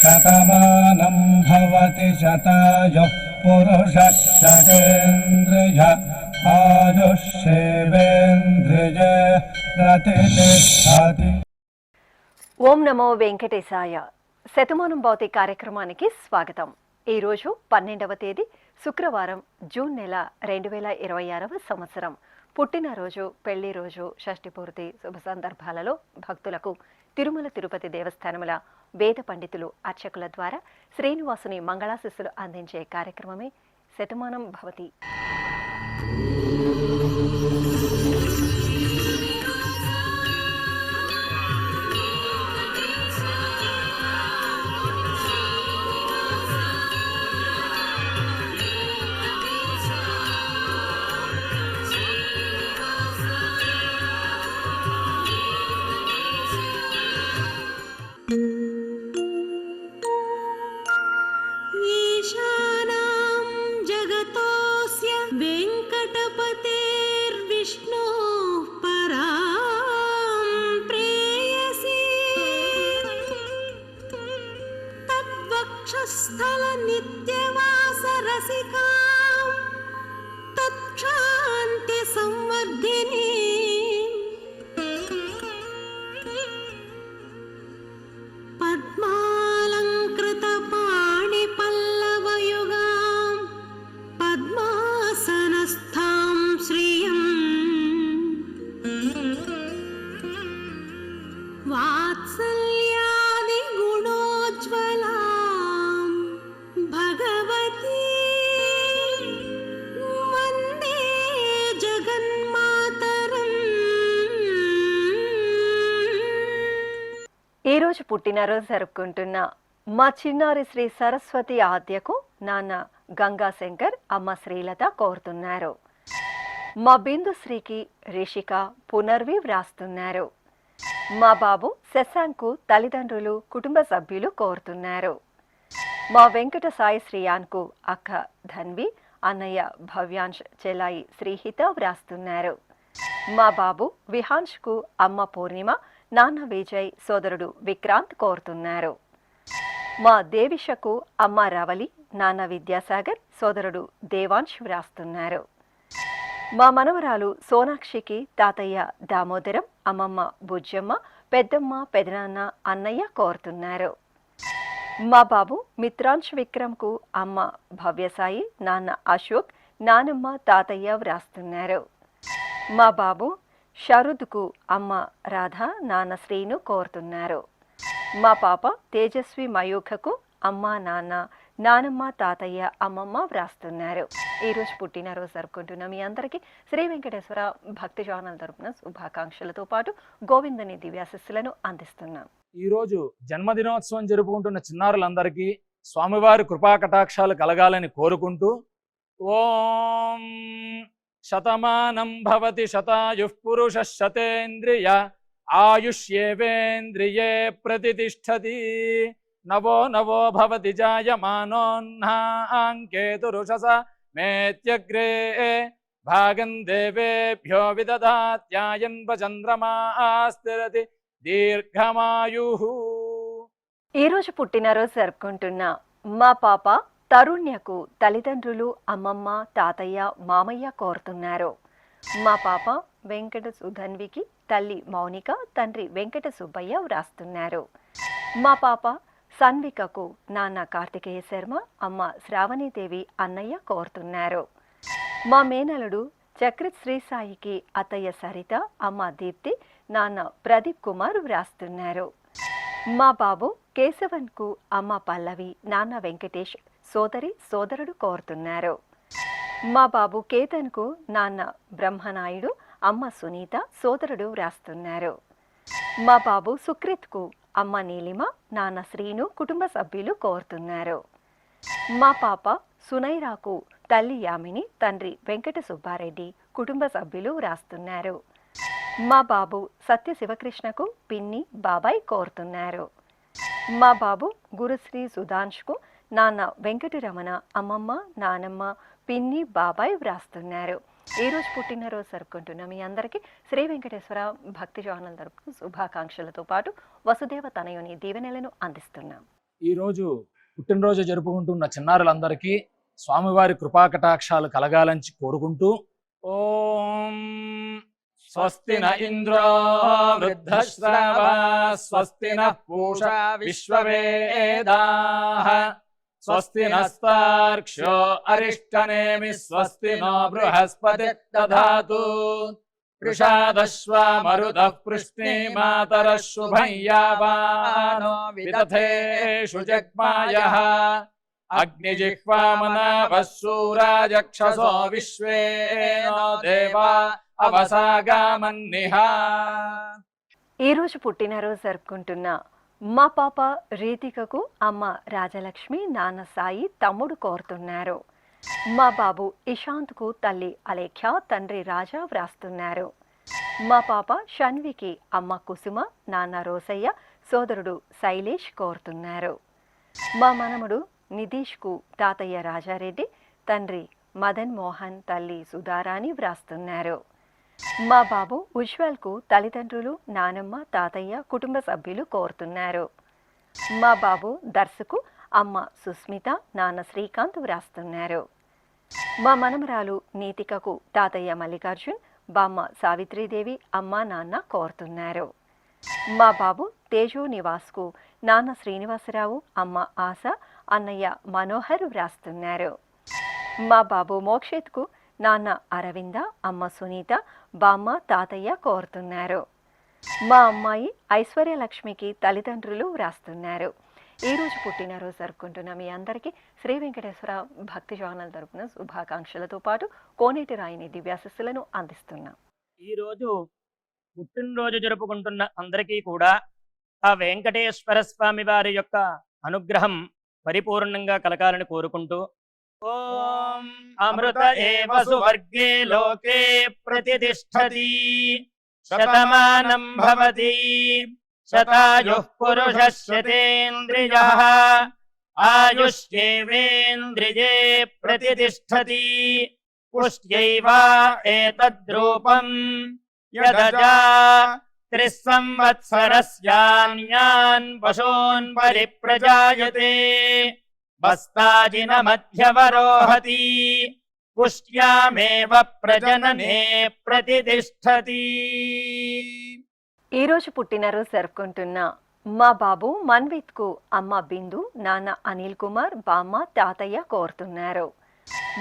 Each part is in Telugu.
శతమానం భవతి శతాయుః పురుషः శతేంద్రియ ఆయుష్యేవేంద్రియే ప్రతిష్టతి. ఓం నమో వెంకటేశాయ. శతమానం భవతి కార్యక్రమానికి స్వాగతం. ఈరోజు 12వ తేదీ శుక్రవారం, జూన్ నెల 2026వ సంవత్సరం. పుట్టినరోజు, పెళ్లి రోజు, షష్ఠి పూర్తి శుభ సందర్భాలలో భక్తులకు తిరుమల తిరుపతి దేవస్థానముల వేద పండితులు, అర్చకుల ద్వారా శ్రీనివాసుని మంగళాశిస్సులు అందించే కార్యక్రమమే శతమానం భవతి. ఈరోజు పుట్టినరోజు జరుపుకుంటున్న మా చిన్నారి శ్రీ సరస్వతి ఆద్యకు నాన్న గంగాశంకర్, అమ్మ శ్రీలత కోరుతున్నారు. మా బిందుశ్రీకి రిషిక, పునర్వి వ్రాస్తున్నారు. మా బాబు శశాంకు తల్లిదండ్రులు, కుటుంబ సభ్యులు కోరుతున్నారు. మా వెంకట సాయి శ్రీయాన్కు అక్క ధన్వి, అన్నయ్య భవ్యాంశ్, చెల్లాయి శ్రీహిత వ్రాస్తున్నారు. మా బాబు విహాన్ష్కు అమ్మ పూర్ణిమ, నాన్న విజయ్, సోదరుడు విక్రాంత్ కోరుతున్నారు. మా దేవిషకు అమ్మ రవలి, నాన్న విద్యాసాగర్, సోదరుడు దేవాంశ్ వ్రాస్తున్నారు. మా మనవరాలు సోనాక్షికి తాతయ్య దామోదరం, అమ్మమ్మ బుజ్జమ్మ, పెద్దమ్మ, పెదనాన్న, అన్నయ్య కోరుతున్నారు. మా బాబు మిత్రాంశ్ విక్రమ్కు అమ్మ భవ్యసాయి, నాన్న అశోక్, నానమ్మ, తాతయ్య వ్రాస్తున్నారు. మా బాబు షరుద్కు అమ్మ రాధ, నాన్న శ్రీను కోరుతున్నారు. మా పాప తేజస్వి మయూఖకు అమ్మ, నాన్న, నానమ్మ, తాతయ్య, అమ్మమ్మ వ్రాస్తున్నారు. ఈరోజు పుట్టినరోజు జరుపుకుంటున్న మీ అందరికీ శ్రీ వెంకటేశ్వర భక్తి ఛానల్ తరపున శుభాకాంక్షలతో పాటు గోవిందుని దివ్యాశిస్సులను అందిస్తున్నాం. ఈరోజు జన్మదినోత్సవం జరుపుకుంటున్న చిన్నారులందరికీ స్వామివారి కృపా కటాక్షాలు కలగాలని కోరుకుంటూ, ఓం శతమానం భవతి శతాయుః పురుషః శతేంద్రియ ఆయుష్యేవేంద్రియే ప్రతిష్టతి. నవో నవో భవతి జాయమానోన్హాంకేతురుషస మేత్యగ్రే భాగం దేవేభ్యో విదదాత్యాయన్వ చంద్రమాస్థిరతి దీర్ఘమాయుః. ఈరోజు పుట్టినరోజు జరుపుకుంటున్న మా పాప తరుణ్యకు తల్లిదండ్రులు, అమ్మమ్మ, తాతయ్య, మామయ్య కోరుతున్నారు. మా పాప వెంకట సుధన్వికి తల్లి మౌనిక, తండ్రి వెంకట సుబ్బయ్య వ్రాస్తున్నారు. మా పాప సన్వికకు నాన్న కార్తికేయ శర్మ, అమ్మ శ్రావణీదేవి, అన్నయ్య కోరుతున్నారు. మా మేనలుడు చక్రత్ శ్రీసాయికి అత్తయ్య సరిత, అమ్మ దీప్తి, నాన్న ప్రదీప్ కుమార్ వ్రాస్తున్నారు. మా బాబు కేశవన్కు అమ్మ పల్లవి, నాన్న వెంకటేష్, సోదరి, సోదరుడు కోరుతున్నారు. మా బాబు కేతన్కు నాన్న బ్రహ్మనాయుడు, అమ్మ సునీత, సోదరుడు వ్రాస్తున్నారు. మా బాబు సుక్రిత్కు అమ్మ నీలిమ, నాన్న శ్రీను, కుటుంబ సభ్యులు కోరుతున్నారు. మా పాప సునైరాకు తల్లి యామిని, తండ్రి వెంకట సుబ్బారెడ్డి, కుటుంబ సభ్యులు వ్రాస్తున్నారు. మా బాబు సత్య శివకృష్ణకు పిన్ని, బాబాయ్ కోరుతున్నారు. మా బాబు గురుశ్రీ సుధాంష్కు నాన్న వెంకటరమణ, అమ్మమ్మ, నానమ్మ, పిన్ని, బాబాయ్ వ్రాస్తున్నారు. ఈరోజు పుట్టినరోజు జరుపుకుంటున్న మీ అందరికీ శ్రీ వెంకటేశ్వర భక్తి ఛానల్ తరపున శుభాకాంక్షలతో పాటు వసుదేవ తనయుని దీవెనలను అందిస్తున్నాం. ఈరోజు పుట్టినరోజు జరుపుకుంటున్న చిన్నారులందరికీ స్వామివారి కృపాకటాక్షాలు కలగాలని కోరుకుంటూ ఓం స్వస్తి న ఇంద్రో వృద్ధశ్రవా స్వస్తి న పూషా విశ్వవేదాః స్వస్తి నస్తార్క్ష్యో అరిష్టనేమి స్వస్తి నో బృహస్పతి దధాతు వృషాదశ్వా మరుదః పృష్ణే మాతరః శుభం యావానో విదథేషు జగ్మాయః అగ్నిజిహ్వామనావః శూరాజక్షసో విశ్వేనో దేవా అవసాగామన్నిహ. ఈరోజు పుట్టినరోజు జరుపుకుంటున్న మా పాప రీతికకు అమ్మ రాజలక్ష్మి, నాన్న సాయి, తమ్ముడు కోరుతున్నారు. మా బాబు ఇషాంత్కు తల్లి అలేఖ్య, తండ్రి రాజా వ్రాస్తున్నారు. మా పాప షన్వికి అమ్మ కుసుమ, నాన్న రోసయ్య, సోదరుడు శైలేష్ కోరుతున్నారు. మా మనముడు నితీష్కు తాతయ్య రాజారెడ్డి, తండ్రి మదన్ మోహన్, తల్లి సుధారాణి వ్రాస్తున్నారు. మా బాబు ఉజ్వల్కు తల్లిదండ్రులు, నానమ్మ, తాతయ్య, కుటుంబ సభ్యులు కోరుతున్నారు. మా బాబు దర్శకు అమ్మ సుస్మిత, నాన్న శ్రీకాంత్ వ్రాస్తున్నారు. మా మనమరాలు నీతికకు తాతయ్య మల్లికార్జున్, బామ్మ సావిత్రీదేవి, అమ్మ నాన్న కోరుతున్నారు. మా బాబు తేజు నివాస్కు నాన్న శ్రీనివాసరావు, అమ్మ ఆశ, అన్నయ్య మనోహర్ వ్రాస్తున్నారు. మా బాబు మోక్షిత్కు నాన్న అరవింద, అమ్మ సునీత, బామ్మ తాతయ్య కోరుతున్నారు. మా అమ్మాయి ఐశ్వర్యలక్ష్మికి తల్లిదండ్రులు వ్రాస్తున్నారు. ఈరోజు పుట్టినరోజు జరుపుకుంటున్న మీ అందరికీ శ్రీ వెంకటేశ్వర భక్తి ఛానల్ తరపున శుభాకాంక్షలతో పాటు కోనేటి రాయిని దివ్యాశస్సులను అందిస్తున్నాం. ఈరోజు పుట్టినరోజు జరుపుకుంటున్న అందరికీ కూడా ఆ వెంకటేశ్వర స్వామి వారి యొక్క అనుగ్రహం పరిపూర్ణంగా కలగాలని కోరుకుంటూ ఓం అమృత ఏవ సువర్గే లోకే ప్రతిష్ఠతి శతమానం భవతి శతాయుః పురుషः శతేంద్రియః ఆయుష్యేవేంద్రియే ప్రతిష్ఠతి పుష్ట్యైవ ఏతద్రూపం యదజా త్రిస్సంవత్సరస్యాన్యాన్ పశూన్ పరిప్రజాయతే బస్తాజిన మధ్యవరోహతి పుష్ట్యామేవ ప్రజననే ప్రతిష్ఠతి. ఈరోజు పుట్టినరోజు జరుపుకుంటున్న మా బాబు మన్విత్కు అమ్మ బిందు, నాన్న అనిల్ కుమార్, బామ్మ తాతయ్య కోరుతున్నారు.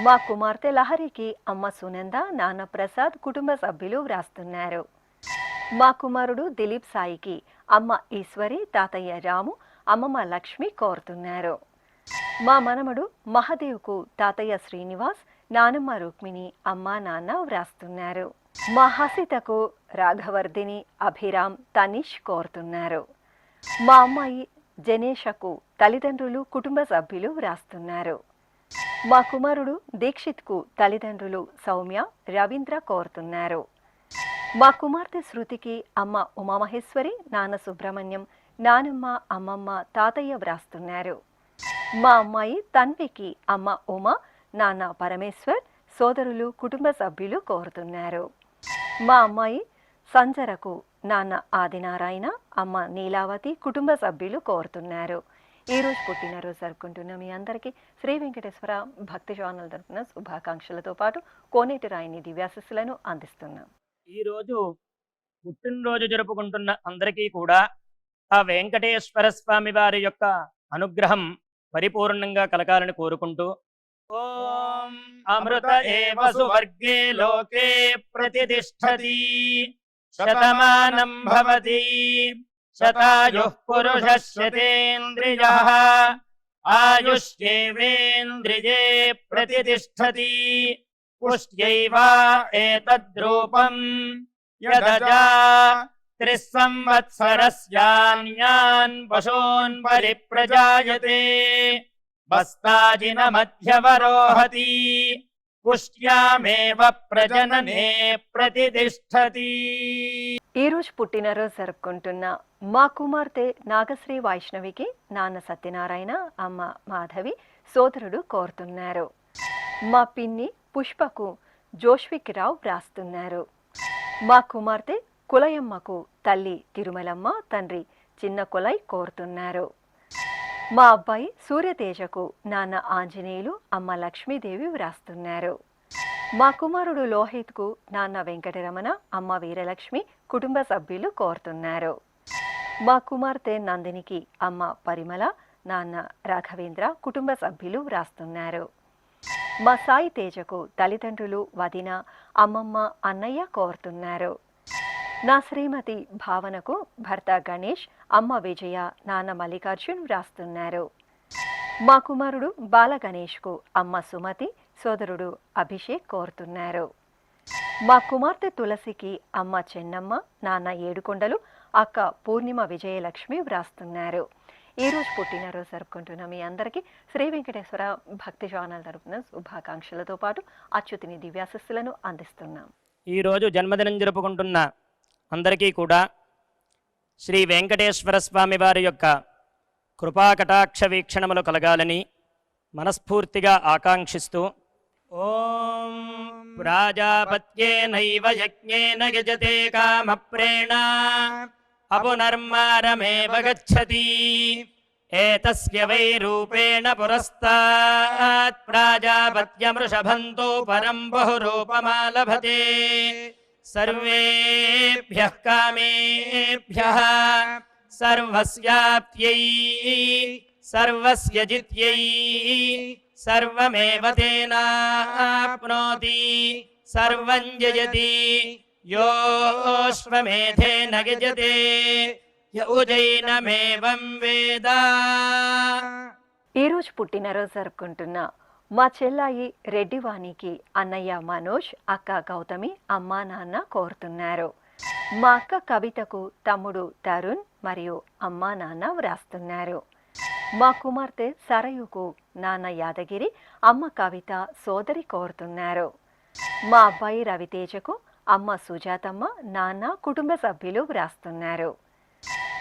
మా కుమార్తె లహరికి అమ్మ సునంద, నాన్న ప్రసాద్, కుటుంబ సభ్యులు వ్రాస్తున్నారు. మా కుమారుడు దిలీప్ సాయికి అమ్మ ఈశ్వరి, తాతయ్య రాము, అమ్మమ్మ లక్ష్మి కోరుతున్నారు. మా మనమడు మహదేవ్కు తాతయ్య శ్రీనివాస్, నానమ్మ రుక్మిణి, అమ్మ నాన్న వ్రాస్తున్నారు. మా హసితకు రాఘవర్ధిని, అభిరామ్, తనిష్ కోరుతున్నారు. మా అమ్మాయి జనేషకు తల్లిదండ్రులు, కుటుంబ సభ్యులు వ్రాస్తున్నారు. మా కుమారుడు దీక్షిత్కు తల్లిదండ్రులు సౌమ్య, రవీంద్ర కోరుతున్నారు. మా కుమార్తె శృతికి అమ్మ ఉమామహేశ్వరి, నాన్న సుబ్రహ్మణ్యం, నానమ్మ, అమ్మమ్మ, తాతయ్య వ్రాస్తున్నారు. మా అమ్మాయి తన్వికి అమ్మ ఉమ, నాన్న పరమేశ్వర్, సోదరులు, కుటుంబ సభ్యులు కోరుతున్నారు. మా అమ్మాయి సంజరకు నాన్న ఆదినారాయణ, అమ్మ నీలావతి, కుటుంబ సభ్యులు కోరుతున్నారు. ఈరోజు పుట్టినరోజు జరుపుకుంటున్న మీ అందరికీ శ్రీ వెంకటేశ్వర భక్తి ఛానల్ తరపున శుభాకాంక్షలతో పాటు కోనేటి రాయిని దివ్యాశస్సులను అందిస్తున్నాం. ఈరోజు పుట్టినరోజు జరుపుకుంటున్న అందరికీ కూడా ఆ వెంకటేశ్వర స్వామి వారి యొక్క అనుగ్రహం పరిపూర్ణంగా కలగాలని కోరుకుంటూ ఓం అమృత ఏవ సువర్గే లోకే ప్రతిష్ఠతి శతమానం భవతి శతాయుః పురుషः శతేంద్రియః ఆయుష్యేవేంద్రియే ప్రతిష్ఠతి పుష్ట్యైవ ఏతద్రూపం యదజా త్రిస్సంవత్సరస్యాన్యాన్ పశూన్ పరిప్రజాయతే బస్తాజిన మధ్యవరోహతి పుష్ట్యామేవ ప్రజననే ప్రతిష్ఠతి. ఈరోజు పుట్టినరోజు జరుపుకుంటున్న మా కుమార్తె నాగశ్రీ వైష్ణవికి నాన్న సత్యనారాయణ, అమ్మ మాధవి, సోదరుడు కోరుతున్నారు. మా పిన్ని పుష్పకు జోష్విక్ రావు వ్రాస్తున్నారు. మా కుమార్తె కులయమ్మకు తల్లి తిరుమలమ్మ, తండ్రి చిన్న కొలై కోరుతున్నారు. మా అబ్బాయి సూర్యతేజకు నాన్న ఆంజనేయులు, అమ్మ లక్ష్మీదేవి వ్రాస్తున్నారు. మా కుమారుడు లోహిత్కు నాన్న వెంకటరమణ, అమ్మ వీరలక్ష్మి, కుటుంబ సభ్యులు కోరుతున్నారు. మా కుమార్తె నందినికి అమ్మ పరిమళ, నాన్న రాఘవేంద్ర, కుటుంబ సభ్యులు వ్రాస్తున్నారు. మా సాయి తేజకు తల్లిదండ్రులు, వదిన, అమ్మమ్మ, అన్నయ్య కోరుతున్నారు. నా శ్రీమతి భావనకు భర్త గణేష్, అమ్మ విజయ, నాన్న మల్లికార్జున్ వ్రాస్తున్నారు. మా కుమారుడు బాల గణేష్కు అమ్మ సుమతి, సోదరుడు అభిషేక్ కోరుతున్నారు. మా కుమార్తె తులసికి అమ్మ చెన్నమ్మ, నాన్న ఏడుకొండలు, అక్క పూర్ణిమ విజయలక్ష్మి వ్రాస్తున్నారు. ఈరోజు పుట్టినరోజు జరుపుకుంటున్న మీ అందరికీ శ్రీ వెంకటేశ్వర భక్తి ఛానల్ తరపున శుభాకాంక్షలతో పాటు అచ్యుతిని దివ్యాశస్సులను అందిస్తున్నాం. ఈరోజు జన్మదినం జరుపుకుంటున్న అందరికీ కూడా శ్రీ వెంకటేశ్వర స్వామి వారి యొక్క కృపాకటాక్ష వీక్షణములు కలగాలని మనస్ఫూర్తిగా ఆకాంక్షిస్తూ ఓం ప్రాజాపత్యేనైవ యజ్ఞేన యజతే కామప్రేణ అపునర్మారమేవ గచ్చతి ఏతస్య వై రూపేణ పురస్తాత్ ప్రాజాపత్యమృషభంతో పరం బహురూపమాలభతే సర్వేభ్యః కామేభ్యః సర్వస్యాప్త్యై సర్వస్య జిత్యై సర్వమేవ తేనాప్నోతి సర్వం జయతి యోశ్వమేధేన యజతే యౌజైనమేవం వేద. ఈరోజు పుట్టినరోజు జరుపుకుంటున్న మా చెల్లాయి రెడ్డివాణికి అన్నయ్య మనోజ్, అక్క గౌతమి, అమ్మా నాన్న కోరుతున్నారు. మా అక్క కవితకు తమ్ముడు తరుణ్ మరియు అమ్మా నాన్న వ్రాస్తున్నారు. మా కుమార్తె సరయుకు నాన్న యాదగిరి, అమ్మ కవిత, సోదరి కోరుతున్నారు. మా అబ్బాయి రవితేజకు అమ్మ సుజాతమ్మ, నాన్న, కుటుంబ సభ్యులు వ్రాస్తున్నారు.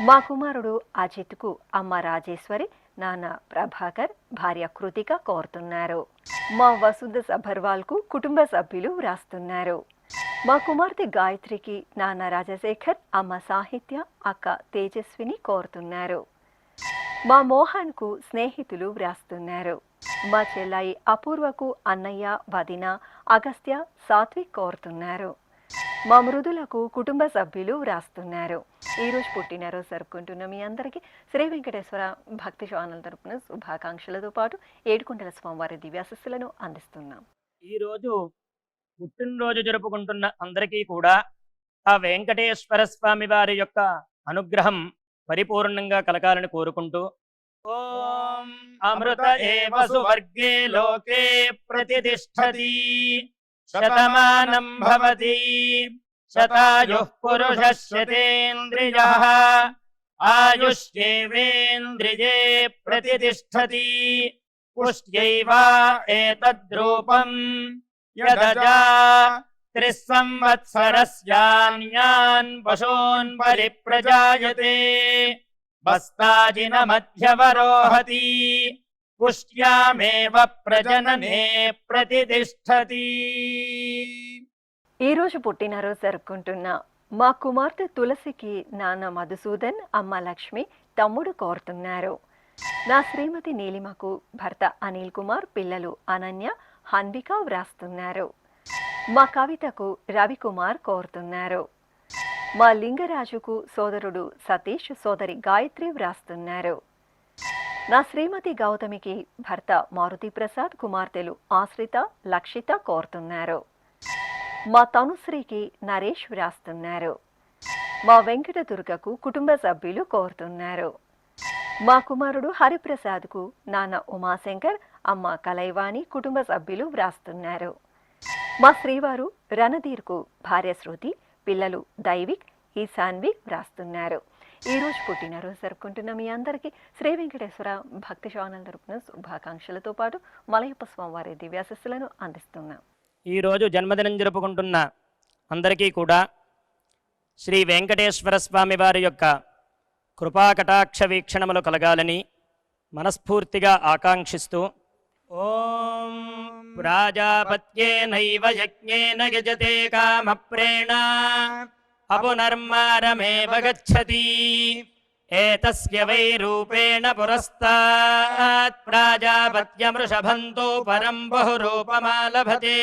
మా కుమారుడు అజిత్కు అమ్మ రాజేశ్వరి, నాన్న ప్రభాకర్, భార్య కృతిక కోరుతున్నారు. మా వసుధ సభర్వాల్కు కుటుంబ సభ్యులు వ్రాస్తున్నారు. మా కుమార్తె గాయత్రికి నాన్న రాజశేఖర్, అమ్మ సాహిత్య, అక్క తేజస్విని కోరుతున్నారు. మా మోహన్కు స్నేహితులు వ్రాస్తున్నారు. మా చెల్లాయి అపూర్వకు అన్నయ్య, వదిన, అగస్త్య, సాత్విక్ కోరుతున్నారు. మా మృదులకు కుటుంబ సభ్యులు వ్రాస్తున్నారు. ఈరోజు పుట్టినరోజు జరుపుకుంటున్న మీ అందరికీ శ్రీ వెంకటేశ్వర భక్తి ఛానల్ తరపున శుభాకాంక్షలతో పాటు ఏడుకొండల స్వామివారి దివ్యాశస్సులను అందిస్తున్నాం. ఈరోజు పుట్టినరోజు జరుపుకుంటున్న అందరికీ కూడా ఆ వెంకటేశ్వర స్వామి వారి యొక్క అనుగ్రహం పరిపూర్ణంగా కలగాలని కోరుకుంటూ ఓం అమృత ఏవ సువర్గే లోకే ప్రతిష్ఠతి శతమానం భవతి శతాయుః పురుషः శతేంద్రియః ఆయుష్యేవేంద్రియే ప్రతిష్ఠతి పుష్ట్యైవ ఏతద్రూపం యదజా త్రిస్సంవత్సరస్యాన్యాన్ పశూన్ పరిప్రజాయతే బస్తాజిన మధ్యవరోహతి పుష్ట్యామేవ ప్రజననే ప్రతిష్ఠతి. ఈరోజు పుట్టినరోజు జరుపుకుంటున్న మా కుమార్తె తులసికి నాన్న మధుసూదన్, అమ్మ లక్ష్మి, తమ్ముడు కోరుతున్నారు. నా శ్రీమతి నీలిమకు భర్త అనిల్ కుమార్, పిల్లలు అనన్య, హన్విక వ్రాస్తున్నారు. మా కవితకు రవికుమార్ కోరుతున్నారు. మా లింగరాజుకు సోదరుడు సతీష్, సోదరి గాయత్రి వ్రాస్తున్నారు. నా శ్రీమతి గౌతమికి భర్త మారుతి ప్రసాద్, కుమార్తెలు ఆశ్రిత, లక్షిత కోరుతున్నారు. మా తనుశ్రీకి నరేష్ వ్రాస్తున్నారు. మా వెంకట దుర్గకు కుటుంబ సభ్యులు కోరుతున్నారు. మా కుమారుడు హరిప్రసాద్కు నాన్న ఉమాశంకర్, అమ్మ కలైవాణి, కుటుంబ సభ్యులు వ్రాస్తున్నారు. మా శ్రీవారు రణధీర్కు భార్య శృతి, పిల్లలు దైవిక్, ఈశాన్విక్ వ్రాస్తున్నారు. ఈరోజు పుట్టినరోజు జరుపుకుంటున్న మీ అందరికీ శ్రీ వెంకటేశ్వర భక్తి ఛానల్ తరపున శుభాకాంక్షలతో పాటు మలయప్ప స్వామివారి దివ్యాశస్సులను అందిస్తున్నాం. ఈరోజు జన్మదినం జరుపుకుంటున్న అందరికీ కూడా శ్రీ వెంకటేశ్వర స్వామి వారి యొక్క కృపాకటాక్ష వీక్షణములు కలగాలని మనస్ఫూర్తిగా ఆకాంక్షిస్తూ ఓం ప్రాజాపత్యేనైవ యజ్ఞేన యజతే కామప్రేణ అపునర్మారమేవ గచ్చతి ఏతస్య వై రూపేణ పురస్తాత్ ప్రాజాపత్యమృషభంతో పరం బహురూపమాలభతే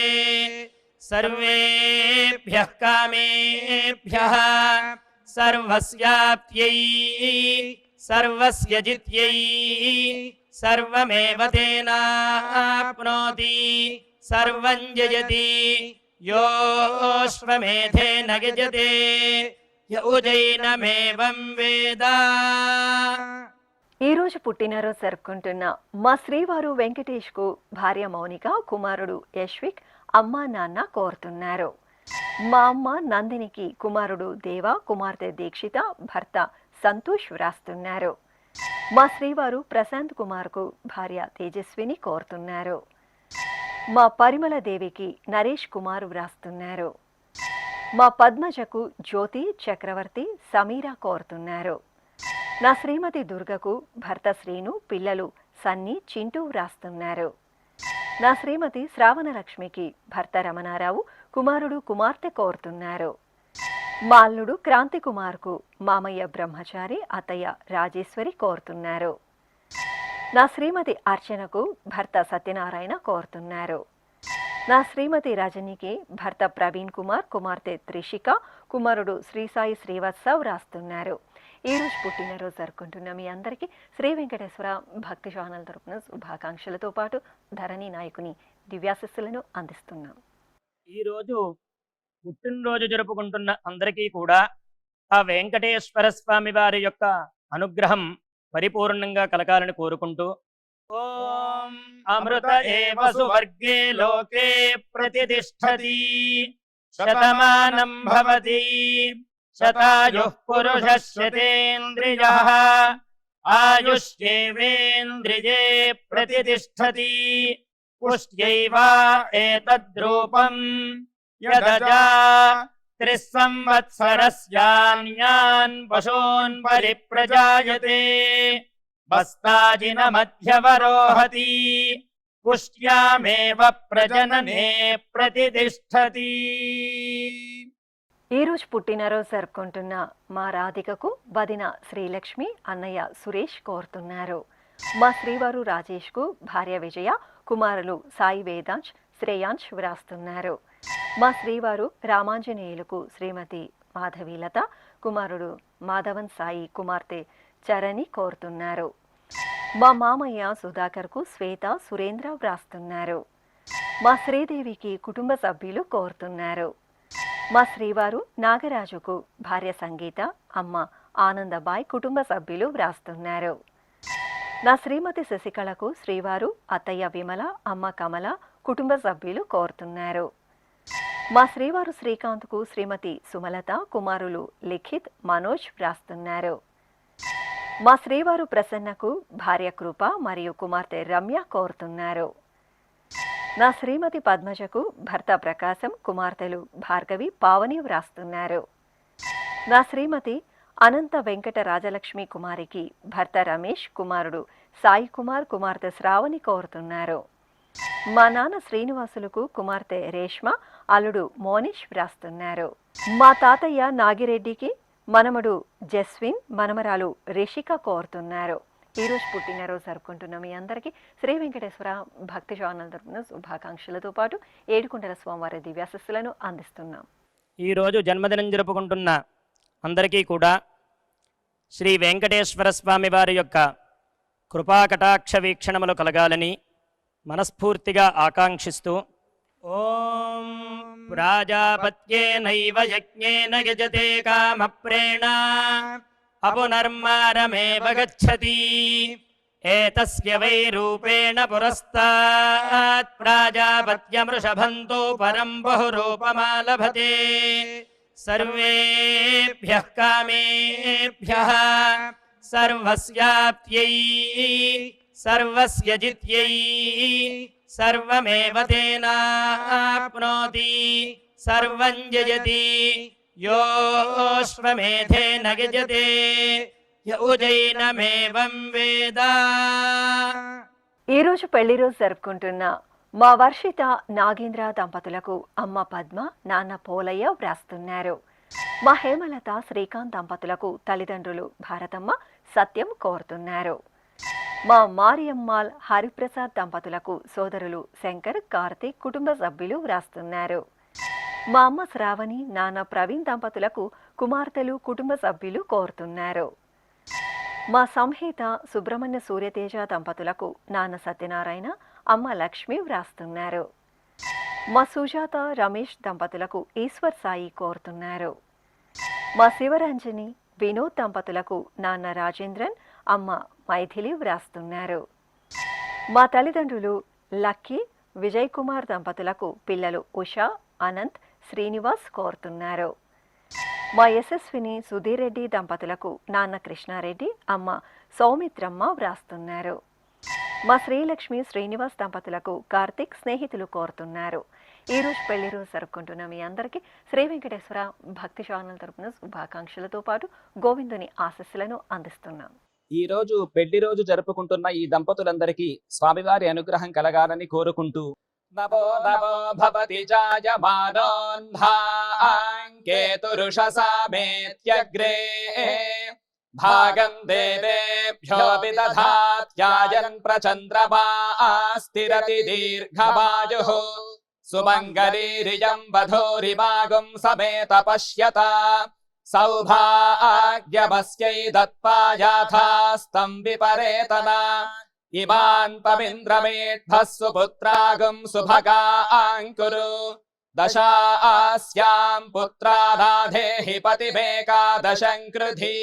సర్వేభ్యః కామేభ్యః సర్వస్యాప్త్యై సర్వస్య జిత్యై సర్వమేవ తేనాప్నోతి సర్వం జయతి యోశ్వమేధేన యజతే యౌజైనమేవం వేద. ఈరోజు పుట్టినరోజు జరుపుకుంటున్న మా శ్రీవారు వెంకటేష్కు భార్య మౌనిక, కుమారుడు యశ్విక్, అమ్మ నాన్న కోరుతున్నారు. మా అమ్మ నందినికి కుమారుడు దేవ, కుమార్తె దీక్షిత, భర్త సంతోష్ వ్రాస్తున్నారు. మా శ్రీవారు ప్రశాంత్ కుమార్కు భార్య తేజస్విని కోరుతున్నారు. మా పరిమళ దేవికి నరేష్ కుమార్ వ్రాస్తున్నారు. మా పద్మజకు జ్యోతి, చక్రవర్తి, సమీరా కోరుతున్నారు. నా శ్రీమతి దుర్గకు భర్త శ్రీను, పిల్లలు సన్నీ, చింటూ వ్రాస్తున్నారు. నా శ్రీమతి శ్రావణలక్ష్మికి భర్త రమణారావు, కుమారుడు కుమార్తె కోరుతున్నారు. మా అల్లుడు క్రాంతి కుమార్కు మామయ్య బ్రహ్మచారి, అత్తయ్య రాజేశ్వరి కోరుతున్నారు. నా శ్రీమతి అర్చనకు భర్త సత్యనారాయణ కోరుతున్నారు. నా శ్రీమతి రజనికి భర్త ప్రవీణ్ కుమార్, కుమార్తె త్రిషిక, కుమారుడు శ్రీసాయి శ్రీవత్స వ్రాస్తున్నారు. ఈరోజు పుట్టినరోజు జరుపుకుంటున్న మీ అందరికీ శ్రీ వెంకటేశ్వర భక్తి ఛానల్ తరపున శుభాకాంక్షలతో పాటు ధరణి నాయకుని దివ్యాశస్సులను అందిస్తున్నాం. ఈరోజు పుట్టినరోజు జరుపుకుంటున్న అందరికీ కూడా ఆ వెంకటేశ్వర స్వామి వారి యొక్క అనుగ్రహం పరిపూర్ణంగా కలగాలని కోరుకుంటూ ఓం అమృత ఏవ సువర్గే లోకే ప్రతిష్ఠతి శతమానం భవతి శతాయుః పురుషः శతేంద్రియః ఆయుష్యేవేంద్రియే ప్రతిష్ఠతి పుష్ట్యైవ ఏతద్రూపం యదజా త్రిస్సంవత్సరస్యాన్యాన్ పశూన్ పరిప్రజాయతే బస్తాజిన మధ్యవరోహతి పుష్ట్యామేవ ప్రజననే ప్రతిష్ఠతి. ఈరోజు పుట్టినరోజు జరుపుకుంటున్న మా రాధికకు వదిన శ్రీలక్ష్మి, అన్నయ్య సురేష్ కోరుతున్నారు. మా శ్రీవారు రాజేష్కు భార్య విజయ, కుమారులు సాయి వేదాంశ్, శ్రేయాంశ్ వ్రాస్తున్నారు. మా శ్రీవారు రామాంజనేయులకు శ్రీమతి మాధవీలత, కుమారుడు మాధవన్ సాయి, కుమార్తె చరణి కోరుతున్నారు. మా మామయ్య సుధాకర్కు శ్వేత, సురేంద్ర వ్రాస్తున్నారు. మా శ్రీదేవికి కుటుంబ సభ్యులు కోరుతున్నారు. మా శ్రీవారు నాగరాజుకు భార్య సంగీత, అమ్మ ఆనందబాయ్, కుటుంబ సభ్యులు వ్రాస్తున్నారు. నా శ్రీమతి శశికళకు శ్రీవారు అత్తయ్య విమల, అమ్మ కమల, కుటుంబ సభ్యులు కోరుతున్నారు. మా శ్రీవారు శ్రీకాంత్కు శ్రీమతి సుమలత, కుమారులు లిఖిత్, మనోజ్ వ్రాస్తున్నారు. మా శ్రీవారు ప్రసన్నకు భార్య కృప మరియు కుమార్తె రమ్య కోరుతున్నారు. నా శ్రీమతి పద్మజకు భర్త ప్రకాశం, కుమార్తెలు భార్గవి, పావని వ్రాస్తున్నారు. నా శ్రీమతి అనంత వెంకట రాజలక్ష్మి కుమారికి భర్త రమేష్, కుమారుడు సాయి కుమార్, కుమార్తె శ్రావణి కోరుతున్నారు. మా నాన్న శ్రీనివాసులకు కుమార్తె రేష్మ, అల్లుడు మోనిష్ వ్రాస్తున్నారు. మా తాతయ్య నాగిరెడ్డికి మనమడు జస్విన్, మనమరాలు రిషిక కోరుతున్నారు. ఈరోజు పుట్టినరోజు జరుపుకుంటున్న మీ అందరికీ శ్రీ వెంకటేశ్వర భక్తి ఛానల్ తరపున శుభాకాంక్షలతో పాటు ఏడుకొండల స్వామివారి దివ్యాశస్సులను అందిస్తున్నాం. ఈరోజు జన్మదినం జరుపుకుంటున్న అందరికీ కూడా శ్రీ వెంకటేశ్వర స్వామి వారి యొక్క కృపాకటాక్ష వీక్షణములు కలగాలని మనస్ఫూర్తిగా ఆకాంక్షిస్తూ ఓం ప్రాజాపత్యేనైవ యజ్ఞేన యజతే కామప్రేణ అపునర్మారమేవ గచ్చతి ఏతస్య వై రూపేణ పురస్తాత్ ప్రాజాపత్యమృషభంతో పరం బహురూపమాలభతే సర్వేభ్యః కామేభ్యః సర్వస్యాప్త్యై సర్వస్య జిత్యై సర్వమేవ తేనాప్నోతి సర్వం జయతి యోశ్వమేధేన యజతే యౌజైనమేవం వేద. ఈరోజు పెళ్లి రోజు జరుపుకుంటున్న మా వర్షిత నాగేంద్ర దంపతులకు అమ్మ పద్మ నాన్న పోలయ్య వ్రాస్తున్నారు. మా హేమలత శ్రీకాంత్ దంపతులకు తల్లిదండ్రులు భారతమ్మ సత్యం కోరుతున్నారు. మా మారియమ్మాల్ హరిప్రసాద్ దంపతులకు సోదరులు శంకర్ కార్తీక్ కుటుంబ సభ్యులు వ్రాస్తున్నారు. మా అమ్మ శ్రావణి నాన్న ప్రవీణ్ దంపతులకు కుమార్తెలు కుటుంబ సభ్యులు కోరుతున్నారు. మా సంహిత సుబ్రహ్మణ్య సూర్యతేజ దంపతులకు నాన్న సత్యనారాయణ అమ్మ లక్ష్మి వ్రాస్తున్నారు. మా సుజాత రమేష్ దంపతులకు ఈశ్వర్ సాయి కోరుతున్నారు. మా శివరంజని వినోద్ దంపతులకు నాన్న రాజేంద్రన్ అమ్మ మైథిలి వ్రాస్తున్నారు. మా తల్లిదండ్రులు లక్కీ విజయ్ కుమార్ దంపతులకు పిల్లలు ఉషా అనంత్ శ్రీనివాస్ కోరుతున్నారు. మా యశస్విని సుధీర్ రెడ్డి దంపతులకు నాన్న కృష్ణారెడ్డి అమ్మ సౌమిత్రమ్మ వ్రాస్తున్నారు. మా శ్రీలక్ష్మి శ్రీనివాస్ దంపతులకు కార్తీక్ స్నేహితులు కోరుతున్నారు. ఈరోజు పెళ్లి రోజు జరుపుకుంటున్న మీ అందరికీ శ్రీ వెంకటేశ్వర భక్తి ఛానల్ తరపున శుభాకాంక్షలతో పాటు గోవిందుని ఆశీస్సులను అందిస్తున్నాం. ఈ రోజు పెళ్లి రోజు జరుపుకుంటున్న ఈ దంపతులందరికీ స్వామివారి అనుగ్రహం కలగాలని కోరుకుంటూ నమో నమో భవతి జాయమానోన్ధాంకేతురుషసామేత్యగ్రే భాగం దేవేభ్యో విదధాత్యాయన్ ప్రచంద్రమాస్తిరతి దీర్ఘమాయుః సుమంగళీరియం వధూరిమాగుం సమేత పశ్యత సౌభాగ్యమస్యై దత్పాయాథాస్తం విపరేతనా ఇమాన్ పవింద్రమేఢ్భః సుపుత్రాగుం సుభగాంకురు దశాస్యాం పుత్రానాధేహి పతిమేకాదశం కృధి.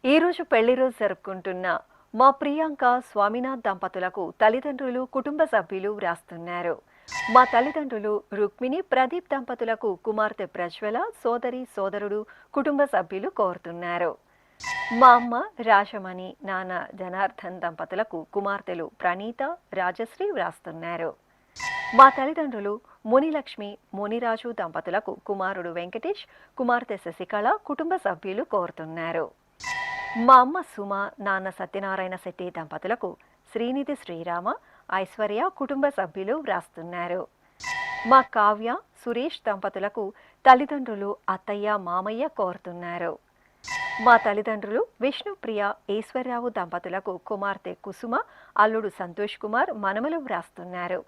ఈరోజు పెళ్లి రోజు జరుపుకుంటున్న మా ప్రియాంక స్వామినాథ్ దంపతులకు తల్లిదండ్రులు కుటుంబ సభ్యులు వ్రాస్తున్నారు. మా తల్లిదండ్రులు రుక్మిణి ప్రదీప్ దంపతులకు కుమార్తె ప్రజ్వల సోదరి సోదరుడు కుటుంబ సభ్యులు కోరుతున్నారు. మా అమ్మ రాజమణి నాన్న జనార్దన్ దంపతులకు కుమార్తెలు ప్రణీత రాజశ్రీ వ్రాస్తున్నారు. మా తల్లిదండ్రులు మునిలక్ష్మి మునిరాజు దంపతులకు కుమారుడు వెంకటేష్ కుమార్తె శశికళ కుటుంబ సభ్యులు కోరుతున్నారు. మా అమ్మ సుమ నాన్న సత్యనారాయణ శెట్టి దంపతులకు శ్రీనిధి శ్రీరామ ఐశ్వర్య కుటుంబ సభ్యులు వ్రాస్తున్నారు. మా కావ్య సురేష్ దంపతులకు తల్లిదండ్రులు అత్తయ్య మామయ్య కోరుతున్నారు. మా తల్లిదండ్రులు విష్ణుప్రియ ఈశ్వర్రావు దంపతులకు కుమార్తె కుసుమ అల్లుడు సంతోష్ కుమార్ మనమలు వ్రాస్తున్నారు.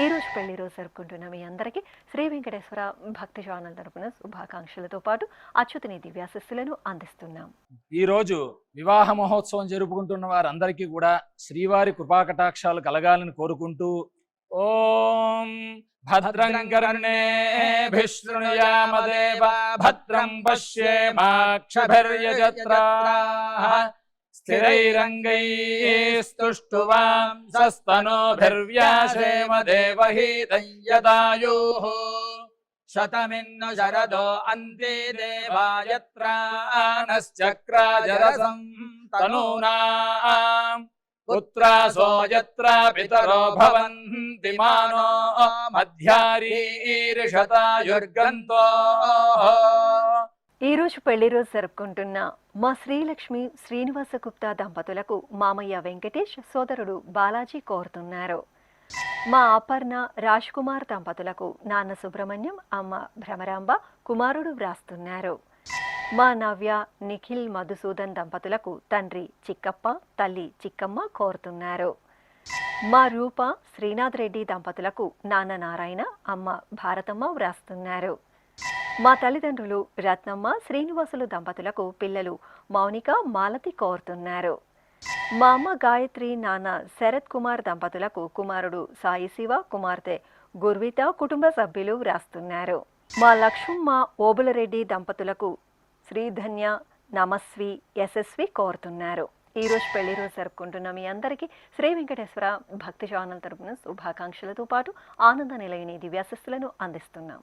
ఈరోజు పెళ్లి రోజు జరుపుకుంటున్న మీ అందరికీ శ్రీ వెంకటేశ్వర భక్తి ఛానల్ తరపున శుభాకాంక్షలతో పాటు అచ్యుతుని దివ్యాశస్సులను అందిస్తున్నాం. ఈ రోజు వివాహ మహోత్సవం జరుపుకుంటున్న వారందరికీ కూడా శ్రీవారి కృపాకటాక్షాలు కలగాలని కోరుకుంటూ ఓం భద్రం కర్ణేభిః శృణుయామదేవా భద్రం పశ్యేమాక్షభిర్యజత్రాః స్థిరైరంగైస్తుష్టువాంసస్తనోభిర్వ్యాసేమ దేవహీతం యదాయుః శతమిన్ను శరదో అంతే దేవాయత్రానశ్చక్రాజరసం తనూనాం పుత్రాసో యత్ర పితరో భవంతి మానో మధ్యారీర్షతాయుర్గంతో. ఈరోజు పెళ్లి రోజు జరుపుకుంటున్న మా శ్రీలక్ష్మి శ్రీనివాస గుప్తా దంపతులకు మామయ్య వెంకటేష్ సోదరుడు బాలాజీ కోరుతున్నారు. మా అపర్ణ రాజ్ కుమార్ దంపతులకు నాన్న సుబ్రహ్మణ్యం అమ్మ భ్రమరాంబ కుమారుడు వ్రాస్తున్నారు. మా నవ్య నిఖిల్ మధుసూదన్ దంపతులకు తండ్రి చిక్కప్ప తల్లి చిక్కమ్మ కోరుతున్నారు. మా రూప శ్రీనాథ్ రెడ్డి దంపతులకు నాన్న నారాయణ అమ్మ భారతమ్మ వ్రాస్తున్నారు. మా తల్లిదండ్రులు రత్నమ్మ శ్రీనివాసులు దంపతులకు పిల్లలు మౌనిక మాలతి కోరుతున్నారు. మా అమ్మ గాయత్రి నాన్న శరత్ కుమార్ దంపతులకు కుమారుడు సాయి శివ కుమార్తె గుర్విత కుటుంబ సభ్యులు వ్రాస్తున్నారు. మా లక్ష్మమ్మ ఓబులరెడ్డి దంపతులకు శ్రీధన్య నమస్వి యశస్వి కోరుతున్నారు. ఈరోజు పెళ్లి రోజు జరుపుకుంటున్న మీ అందరికీ శ్రీ వెంకటేశ్వర భక్తి ఛానల్ తరపున శుభాకాంక్షలతో పాటు ఆనంద నిలయని దివ్యాశస్సులను అందిస్తున్నాం.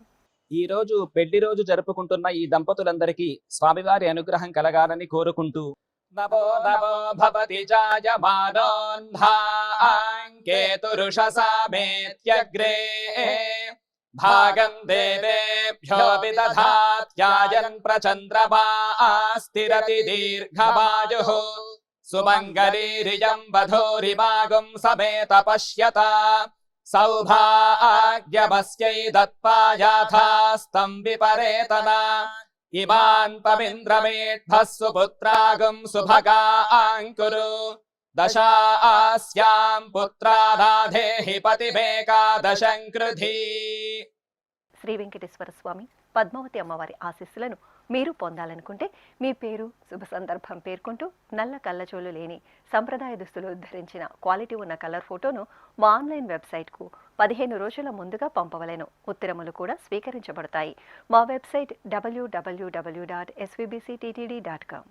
ఈ రోజు పెళ్లి రోజు జరుపుకుంటున్న ఈ దంపతులందరికీ స్వామివారి అనుగ్రహం కలగాలని కోరుకుంటూ నమో నమో భవతి జాయమానోన్ధాంకేతురుషసామేత్యగ్రే భాగం దేవేభ్యో విదధాత్యాయన్ ప్రచంద్రమాస్తిరతి దీర్ఘమాయుః సుమంగళీరియం వధూరిమాగుం సమేత పశ్యత సౌభాగ్యమస్యై దత్పాయాథాస్తం విపరేతన ఇమాన్ పవింద్రమేఢస్సు పుత్రాగం సుభగాంకురు దశాస్యాం పుత్రానాధేహి పతిమేకాదశం కృధి. శ్రీ వెంకటేశ్వర స్వామి పద్మావతి అమ్మవారి ఆశీస్సులను మీరు పొందాలనుకుంటే మీ పేరు శుభ సందర్భం పేర్కొంటూ నల్ల కళ్ళజోలు లేని సంప్రదాయ దుస్తులు ధరించిన క్వాలిటీ ఉన్న కలర్ ఫోటోను మా ఆన్లైన్ వెబ్సైట్కు 15 రోజుల ముందుగా పంపవలెను. ఉత్తరములు కూడా స్వీకరించబడతాయి. మా వెబ్సైట్ www.svbcttd.com.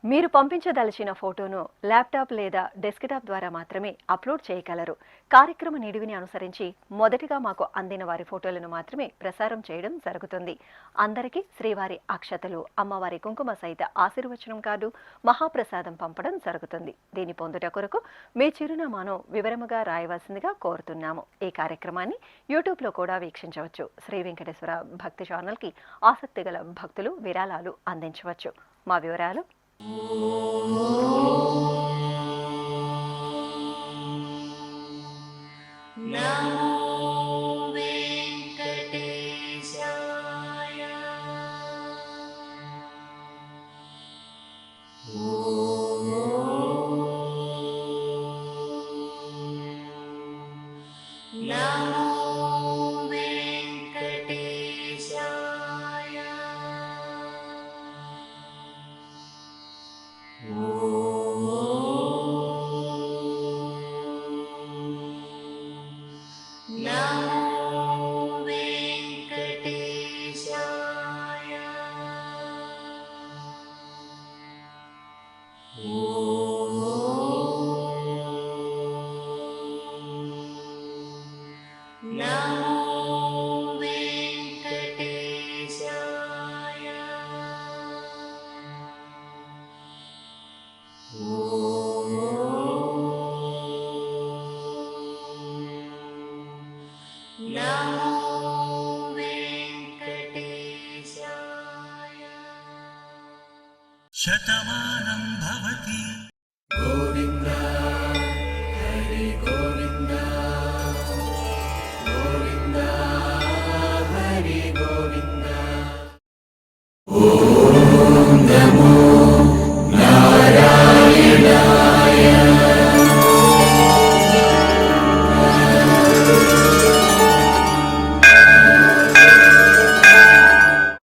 మీరు పంపించదలిచిన ఫోటోను ల్యాప్టాప్ లేదా డెస్క్టాప్ ద్వారా మాత్రమే అప్లోడ్ చేయగలరు. కార్యక్రమ నిడివిని అనుసరించి మొదటిగా మాకు అందిన వారి ఫోటోలను మాత్రమే ప్రసారం చేయడం జరుగుతుంది. అందరికీ శ్రీవారి అక్షతలు, అమ్మవారి కుంకుమ సహిత ఆశీర్వచనం కార్డు, మహాప్రసాదం పంపడం జరుగుతుంది. దీని పొందుట కొరకు మీ చిరునామాను వివరముగా రాయవలసిందిగా కోరుతున్నాము. ఈ కార్యక్రమాన్ని యూట్యూబ్లో కూడా వీక్షించవచ్చు. శ్రీ వెంకటేశ్వర భక్తి ఛానల్కి ఆసక్తి గల భక్తులు విరాళాలు అందించవచ్చు. మా వివరాలు శతమా